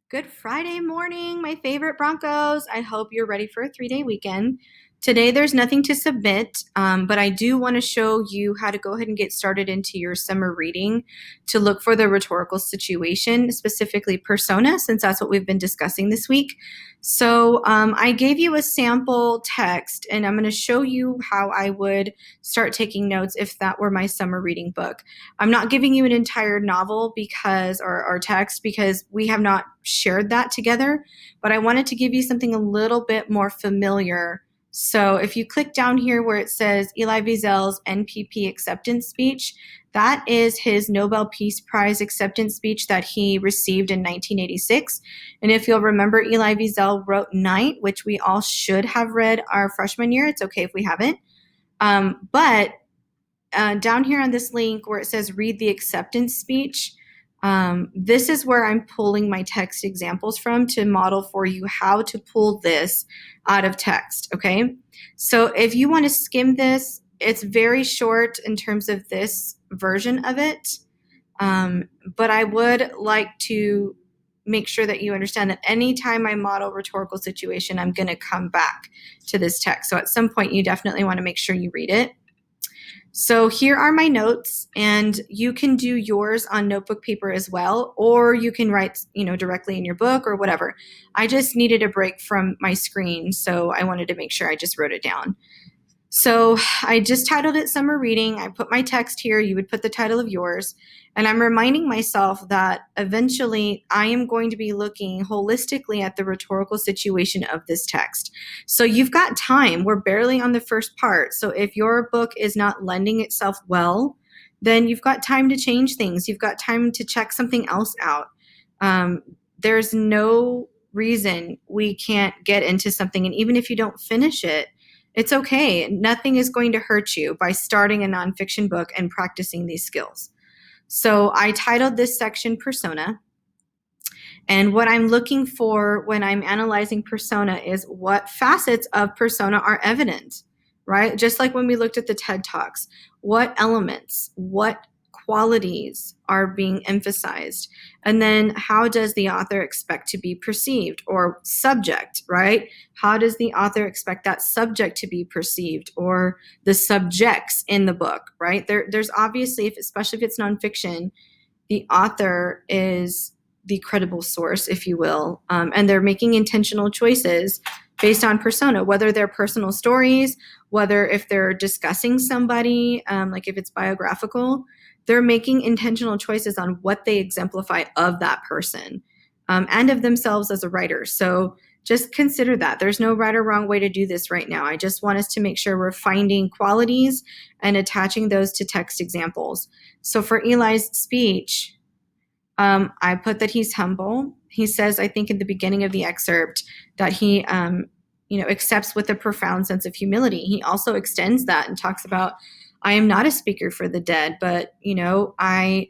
Good Friday morning, my favorite Broncos. I hope you're ready for a 3-day weekend. Today, there's nothing to submit, but I do want to show you how to go ahead and get started into your summer reading to look for the rhetorical situation, specifically persona, since that's what we've been discussing this week. So I gave you a sample text, and I'm going to show you how I would start taking notes if that were my summer reading book. I'm not giving you an entire novel or text because we have not shared that together, but I wanted to give you something a little bit more familiar. So if you click down here where it says Elie Wiesel's NPP acceptance speech, that is his Nobel Peace Prize acceptance speech that he received in 1986. And if you'll remember, Elie Wiesel wrote Night, which we all should have read our freshman year. It's okay if we haven't. But down here on this link where it says read the acceptance speech, this is where I'm pulling my text examples from to model for you how to pull this out of text, okay? So if you want to skim this, it's very short in terms of this version of it, but I would like to make sure that you understand that anytime I model rhetorical situation, I'm going to come back to this text. So at some point, you definitely want to make sure you read it. So here are my notes, and you can do yours on notebook paper as well, or you can write, directly in your book or whatever. I just needed a break from my screen, so I wanted to make sure I just wrote it down. So I just titled it Summer Reading. I put my text here. You would put the title of yours. And I'm reminding myself that eventually I am going to be looking holistically at the rhetorical situation of this text. So you've got time. We're barely on the first part. So if your book is not lending itself well, then you've got time to change things. You've got time to check something else out. There's no reason we can't get into something. And even if you don't finish it, it's okay. Nothing is going to hurt you by starting a nonfiction book and practicing these skills. So I titled this section Persona. And what I'm looking for when I'm analyzing persona is what facets of persona are evident, right? Just like when we looked at the TED Talks, what elements, what qualities are being emphasized? And then how does the author expect to be perceived, or subject, right? How does the author expect that subject to be perceived, or the subjects in the book, right? There's obviously, especially if it's nonfiction, the author is the credible source, if you will, and they're making intentional choices based on persona, whether they're personal stories, whether if they're discussing somebody, like if it's biographical, they're making intentional choices on what they exemplify of that person, and of themselves as a writer. So just consider that. There's no right or wrong way to do this right now. I just want us to make sure we're finding qualities and attaching those to text examples. So for Eli's speech, I put that he's humble. He says, I think in the beginning of the excerpt, that he accepts with a profound sense of humility. He also extends that and talks about, I am not a speaker for the dead, but I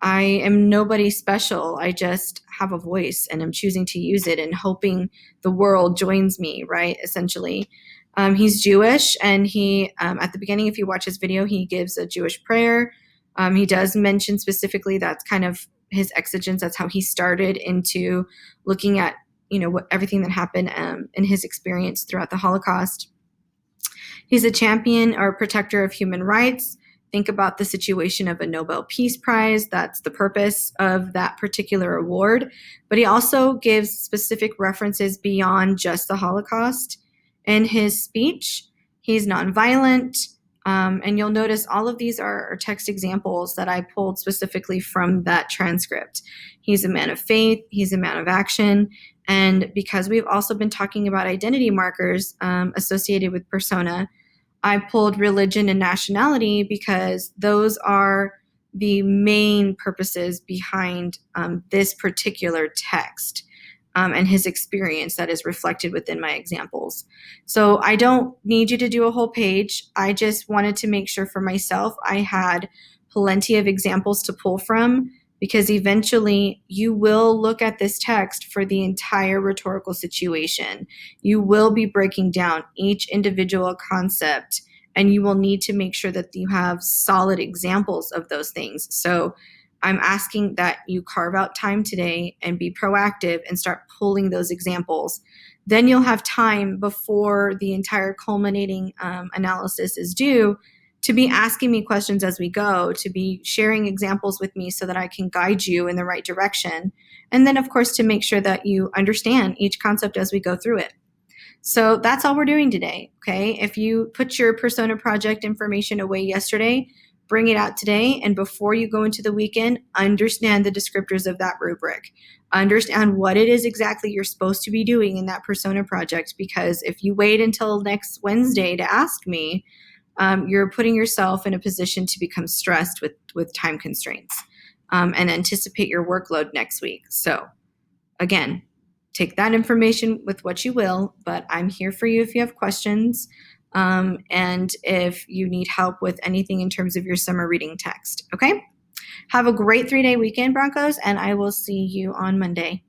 am nobody special. I just have a voice and I'm choosing to use it and hoping the world joins me, right? Essentially. He's Jewish, and he, at the beginning, if you watch his video, he gives a Jewish prayer. He does mention specifically that's kind of his exigence. That's how he started into looking at, everything that happened in his experience throughout the Holocaust. He's a champion or protector of human rights. Think about the situation of a Nobel Peace Prize. That's the purpose of that particular award. But he also gives specific references beyond just the Holocaust in his speech. He's nonviolent. And you'll notice all of these are text examples that I pulled specifically from that transcript. He's a man of faith. He's a man of action. And because we've also been talking about identity markers associated with persona, I pulled religion and nationality because those are the main purposes behind this particular text and his experience that is reflected within my examples. So I don't need you to do a whole page. I just wanted to make sure for myself I had plenty of examples to pull from, because eventually you will look at this text for the entire rhetorical situation. You will be breaking down each individual concept, and you will need to make sure that you have solid examples of those things. So I'm asking that you carve out time today and be proactive and start pulling those examples. Then you'll have time before the entire culminating analysis is due to be asking me questions as we go, to be sharing examples with me so that I can guide you in the right direction. And then, of course, to make sure that you understand each concept as we go through it. So that's all we're doing today, okay? If you put your persona project information away yesterday, bring it out today, and before you go into the weekend, understand the descriptors of that rubric. Understand what it is exactly you're supposed to be doing in that persona project, because if you wait until next Wednesday to ask me, you're putting yourself in a position to become stressed with time constraints and anticipate your workload next week. So again, take that information with what you will, but I'm here for you if you have questions and if you need help with anything in terms of your summer reading text. Okay? Have a great 3-day weekend, Broncos, and I will see you on Monday.